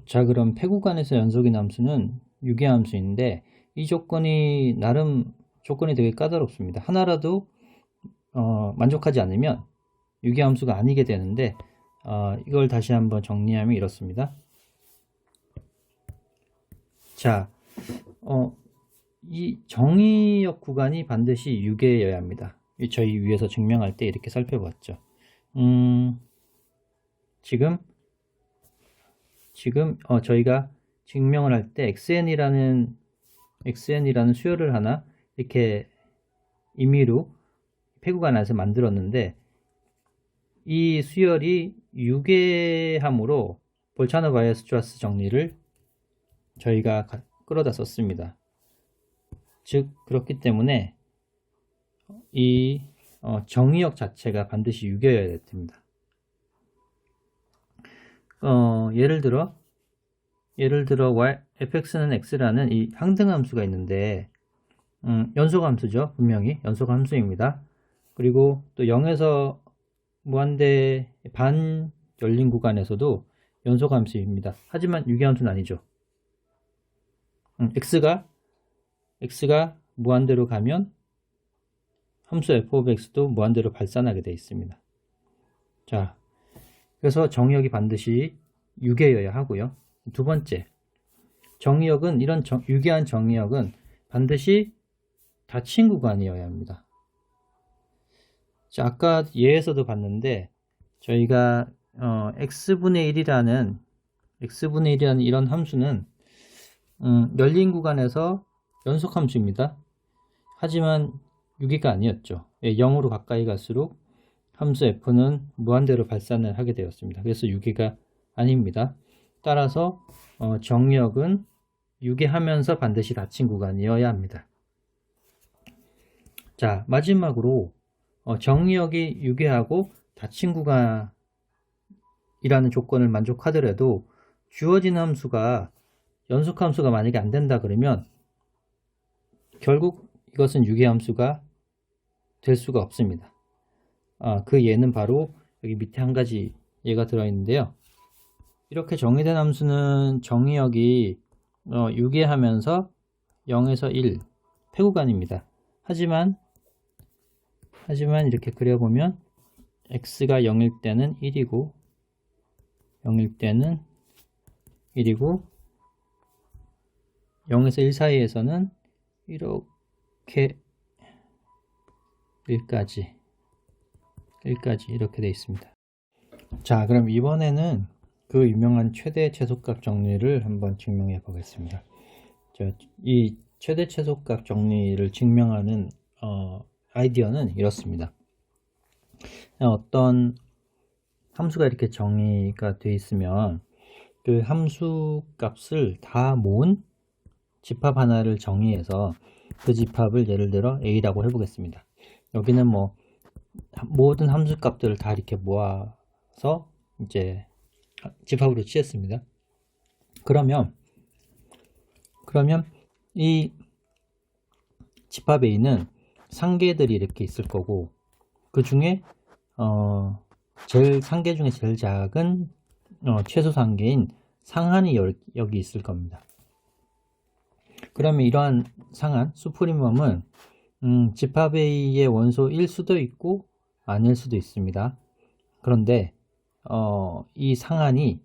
자, 그럼 패구간에서 연속인 함수는 유기함수인데 이 조건이 나름 조건이 되게 까다롭습니다. 하나라도 만족하지 않으면 유기함수가 아니게 되는데 이걸 다시 한번 정리하면 이렇습니다. 자, 이 정의역 구간이 반드시 유계여야 합니다. 저희 위에서 증명할 때 이렇게 살펴봤죠. 지금 저희가 증명을 할 때 xn이라는 수열을 하나 이렇게 임의로 패구간 안에서 만들었는데 이 수열이 유계함으로 볼차너 바이어스트라스 정리를 저희가 끌어다 썼습니다. 즉 그렇기 때문에 이 정의역 자체가 반드시 유계여야 됩니다. 예를 들어 fx는 x라는 이 항등함수가 있는데 연속함수죠. 분명히 연속함수입니다. 그리고 또 0에서 무한대 반 열린 구간에서도 연속함수입니다. 하지만 유기함수는 아니죠. x가 무한대로 가면 함수 f of x도 무한대로 발산하게 되어 있습니다. 자, 그래서 정의역이 반드시 유계여야 하고요. 두 번째, 정의역은 이런 유계한 정의역은 반드시 닫힌 구간이어야 합니다. 자, 아까 예에서도 봤는데 저희가 x분의 1이라는 이런 함수는 열린 구간에서 연속함수입니다. 하지만 유기가 아니었죠. 0으로 가까이 갈수록 함수 f는 무한대로 발산을 하게 되었습니다. 그래서 유기가 아닙니다. 따라서 정의역은 유기하면서 반드시 닫힌 구간이어야 합니다. 자, 마지막으로 정의역이 유기하고 닫힌 구간이라는 조건을 만족하더라도 주어진 함수가 연속함수가 만약에 안 된다 그러면 결국 이것은 유기함수가 될 수가 없습니다. 그 예는 바로 여기 밑에 한 가지 예가 들어있는데요. 이렇게 정의된 함수는 정의역이 유기하면서 0에서 1 패구간입니다. 하지만 이렇게 그려보면 x가 0일 때는 1이고 0일 때는 1이고 0에서 1 사이에서는 이렇게 1까지 이렇게 되어 있습니다. 자, 그럼 이번에는 그 유명한 최대 최소값 정리를 한번 증명해 보겠습니다. 이 최대 최소값 정리를 증명하는 아이디어는 이렇습니다. 어떤 함수가 이렇게 정의가 되어 있으면 그 함수 값을 다 모은 집합 하나를 정의해서 그 집합을 예를 들어 A라고 해보겠습니다. 여기는 뭐 모든 함수 값들을 다 이렇게 모아서 이제 집합으로 취했습니다. 그러면 이 집합 A는 상계들이 이렇게 있을 거고 그 중에 상계 중에 제일 작은 최소 상계인 상한이 여기 있을 겁니다. 그러면 이러한 상한 수프리멈은 집합 A의 원소일 수도 있고 아닐 수도 있습니다. 그런데 이 상한이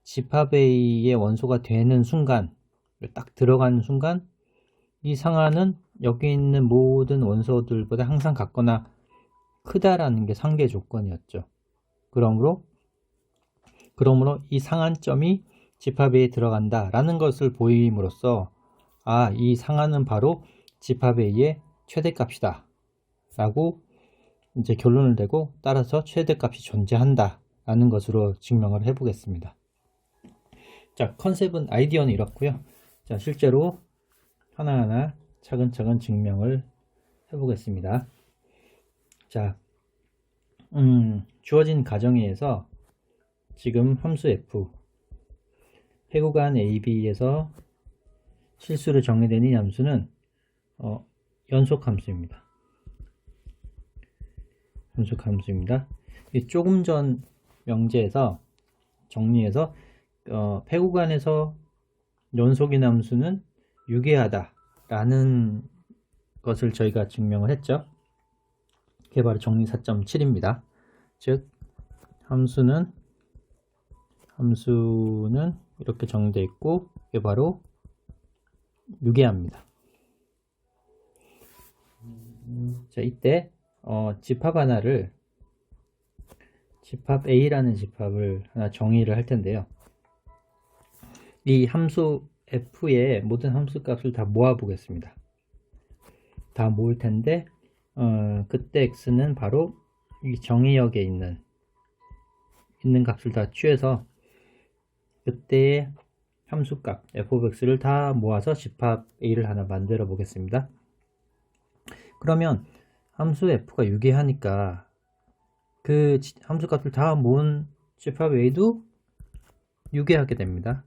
집합 A의 원소가 되는 순간, 딱 들어가는 순간 이 상한은 여기 있는 모든 원소들보다 항상 같거나 크다라는 게 상계 조건이었죠. 그러므로 이 상한점이 집합 A에 들어간다 라는 것을 보임으로써 이 상한은 바로 집합 A의 최대값이다 라고 이제 결론을 내고 따라서 최대값이 존재한다 라는 것으로 증명을 해 보겠습니다. 자, 컨셉은 아이디어는 이렇고요. 자, 실제로 하나하나 차근차근 증명을 해 보겠습니다. 자, 주어진 가정에 의해서 지금 함수 f 패구간 AB에서 실수로 정의된 이 함수는 연속함수입니다. 조금 전 명제에서 정리해서 폐구간에서 연속인 함수는 유계하다 라는 것을 저희가 증명을 했죠. 그게 바로 정리 4.7입니다. 즉 함수는 이렇게 정의되어 있고 이게 바로 유계합니다. 자, 이때 집합 하나를 집합 A라는 집합을 하나 정의를 할 텐데요. 이 함수 f의 모든 함수 값을 다 모아 보겠습니다. 다 모을 텐데 그때 x는 바로 이 정의역에 있는 값을 다 취해서 그때의 함수값 f of x를 다 모아서 집합 A를 하나 만들어 보겠습니다. 그러면 함수 f가 유계하니까 그 함수값을 다 모은 집합 A도 유계하게 됩니다.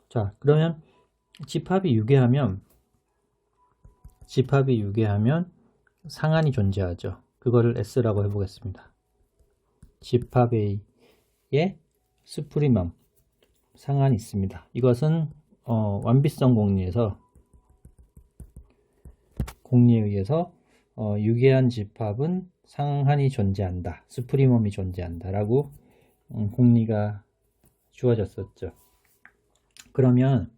자, 그러면 집합이 유계하면 상한이 존재하죠. 그거를 S라고 해보겠습니다. 집합 A의 수프리멈 상한이 있습니다. 이것은 완비성 공리에 의해서 유계한 집합은 상한이 존재한다, 수프리멈이 존재한다 라고 공리가 주어졌었죠. 그러면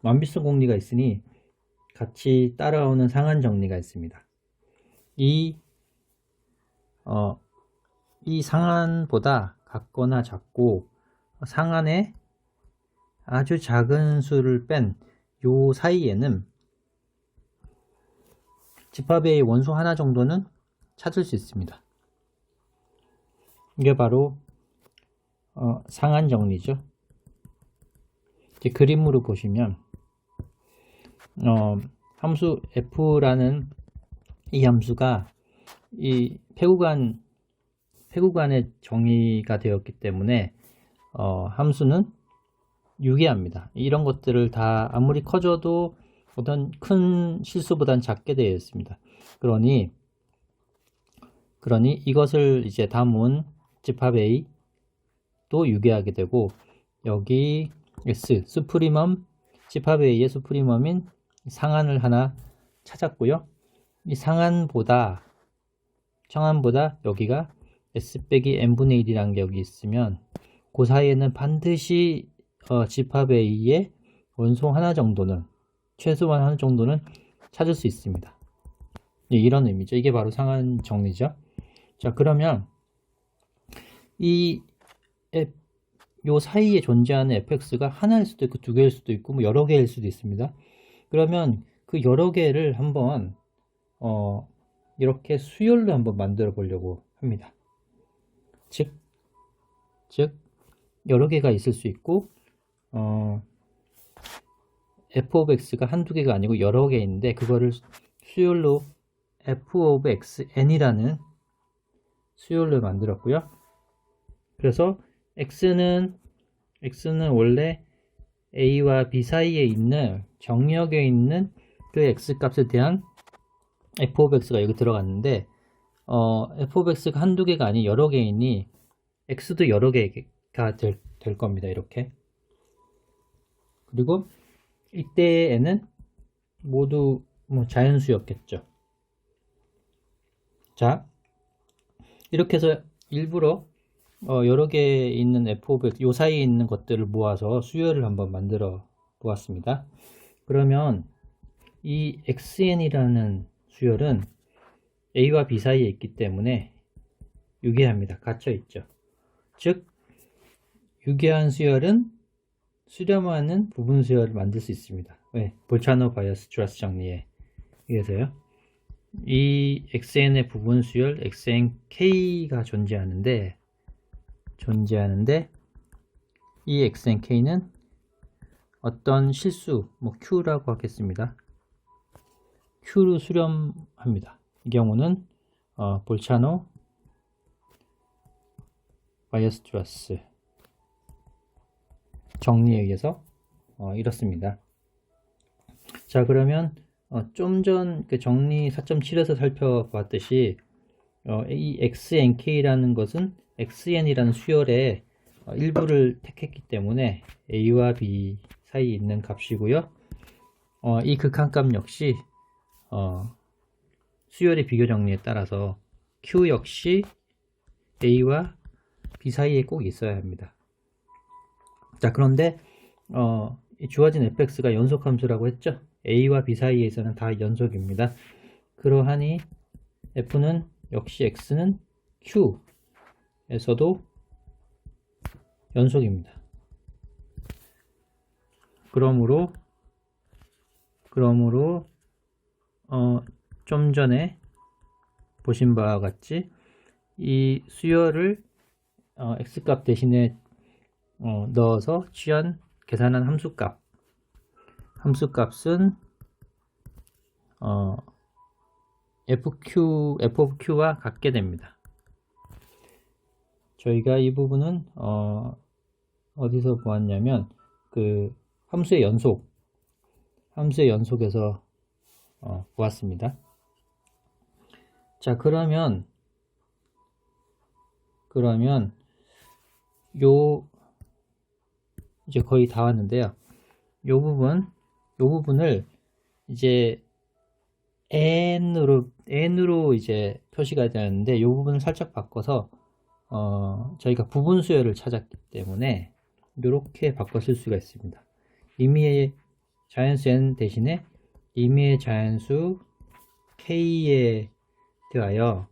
완비성 공리가 있으니 같이 따라오는 상한 정리가 있습니다. 이 상한보다 같거나 작고 상한에 아주 작은 수를 뺀 요 사이에는 집합의 원소 하나 정도는 찾을 수 있습니다. 이게 바로 상한 정리죠. 이제 그림으로 보시면 함수 f라는 이 함수가 이 폐구간의 정의가 되었기 때문에 함수는 유계합니다. 이런 것들을 다 아무리 커져도 어떤 큰 실수보단 작게 되어 있습니다. 그러니 이것을 이제 담은 집합 A도 유계하게 되고, 여기 S 수프리멈 집합 A의 수프리멈인 상한을 하나 찾았고요. 이 상한보다 여기가 S 빼기 n분의 1이라는 게 여기 있으면 그 사이에는 반드시 집합 A의 원소 하나 정도는, 최소한 하나 정도는 찾을 수 있습니다. 이런 의미죠. 이게 바로 상한 정리죠. 자, 그러면 요 사이에 존재하는 fx가 하나일 수도 있고 두 개일 수도 있고 뭐 여러 개일 수도 있습니다. 그러면 그 여러 개를 한번 이렇게 수열로 한번 만들어 보려고 합니다. 즉 여러 개가 있을 수 있고 f of x가 한두 개가 아니고 여러 개인데 그거를 수열로 f of xn이라는 수열로 만들었고요. 그래서 x는 원래 a와 b 사이에 있는 정역에 있는 그 x 값에 대한 f of x가 여기 들어갔는데 f of x가 한두 개가 아닌 여러 개이니 x도 여러 개가 될 겁니다. 이렇게. 그리고 이때에는 모두 자연수였겠죠. 자, 이렇게 해서 일부러 여러 개 있는 f of x, 요 사이에 있는 것들을 모아서 수열을 한번 만들어 보았습니다. 그러면 이 xn이라는 수열은 a와 b 사이에 있기 때문에 유계합니다. 갇혀 있죠. 즉 유계한 수열은 수렴하는 부분 수열을 만들 수 있습니다. 왜? 볼차노 바이어스트라스 정리에 의해서요. 이 xn의 부분 수열 xnk가 존재하는데 이 xnk는 어떤 실수, q라고 하겠습니다. q로 수렴합니다. 이 경우는 볼차노 바이어스트라스 정리에 의해서 이렇습니다. 자, 그러면 좀 전 그 정리 4.7에서 살펴봤듯이 이 xnk라는 것은 xn이라는 수열의 일부를 택했기 때문에 a와 b 사이에 있는 값이고요. 이 극한값 역시 수열의 비교 정리에 따라서 q 역시 a와 b 사이에 꼭 있어야 합니다. 자, 그런데 이 주어진 fx가 연속함수라고 했죠. a와 b 사이에서는 다 연속입니다. 그러하니 f는 역시 x는 q에서도 연속입니다. 그러므로 좀 전에 보신 바와 같이 이 수열을 x값 대신에 넣어서 계산한 함수값은 f of q와 같게 됩니다. 저희가 이 부분은 어디서 보았냐면 그 함수의 연속에서 보았습니다. 자, 그러면 이제 거의 다 왔는데요. 요 부분을 이제 n으로 이제 표시가 되었는데, 요 부분을 살짝 바꿔서 저희가 부분 수열을 찾았기 때문에 이렇게 바꿔 쓸 수가 있습니다. 임의의 자연수 n 대신에 임의의 자연수 k에 대하여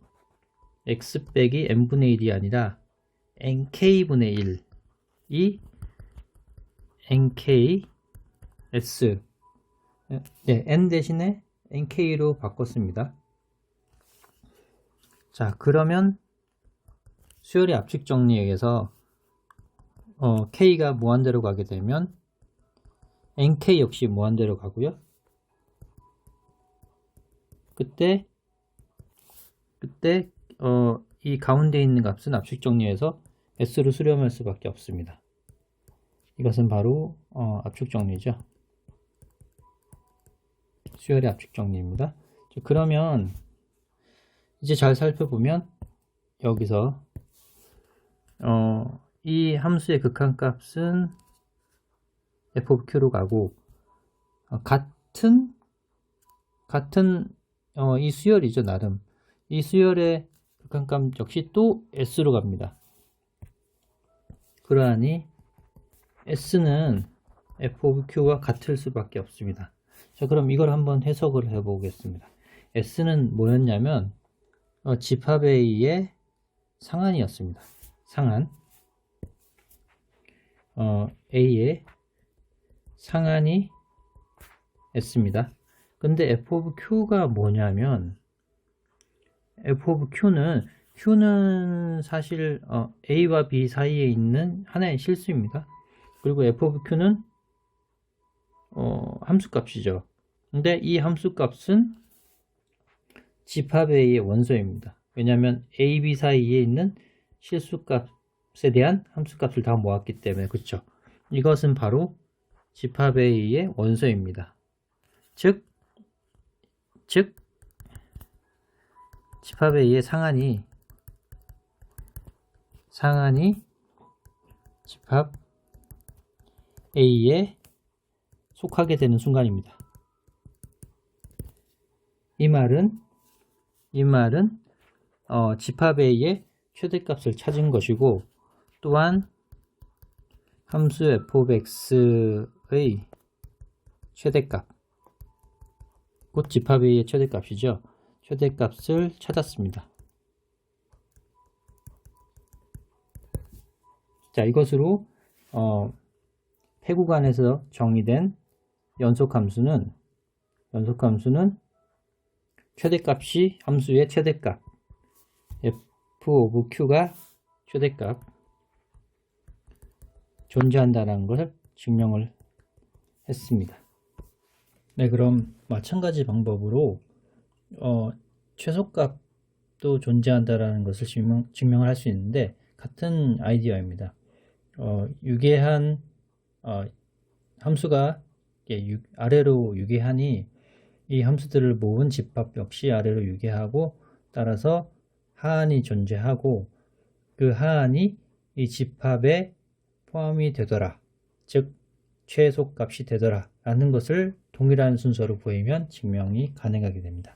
x 빼기 n분의 1이 아니라 nk분의 1이 nk s, n 대신에 nk로 바꿨습니다. 자, 그러면 수열의 압축 정리에 의해서 k가 무한대로 가게 되면 nk 역시 무한대로 가고요. 그때 이 가운데 있는 값은 압축 정리해서 s로 수렴할 수밖에 없습니다. 이것은 바로 압축 정리죠. 수열의 압축 정리입니다. 그러면 이제 잘 살펴보면 여기서 이 함수의 극한값은 f of q로 가고 같은 이 수열이죠. 나름 이 수열의 극한값 역시 또 s로 갑니다. 그러하니 s는 f of q와 같을 수밖에 없습니다. 자, 그럼 이걸 한번 해석을 해 보겠습니다. s는 뭐였냐면 집합 A의 상한이었습니다. 상한 A의 상한이 s입니다. 근데 f of q가 뭐냐면 f of q는 사실 a와 b 사이에 있는 하나의 실수입니다. 그리고 f of q는 함수값이죠. 근데 이 함수값은 집합 A의 원소입니다. 왜냐하면 A, B 사이에 있는 실수값에 대한 함수값을 다 모았기 때문에. 그렇죠? 이것은 바로 집합 A의 원소입니다. 즉 집합 A의 상한이 집합 A에 속하게 되는 순간입니다. 이 말은 집합 A의 최대값을 찾은 것이고, 또한 함수 f of x의 최대값, 곧 집합 A의 최대값이죠. 최대값을 찾았습니다. 자, 이것으로 패구간에서 정의된 연속함수는 최대값이 함수의 최대값, f of q가 최대값 존재한다는 것을 증명을 했습니다. 네, 그럼 마찬가지 방법으로 최소값도 존재한다는 것을 증명을 할 수 있는데, 같은 아이디어입니다. 유계한 함수가 아래로 유계하니 이 함수들을 모은 집합 역시 아래로 유계하고, 따라서 하한이 존재하고 그 하한이 이 집합에 포함이 되더라. 즉 최소값이 되더라 라는 것을 동일한 순서로 보이면 증명이 가능하게 됩니다.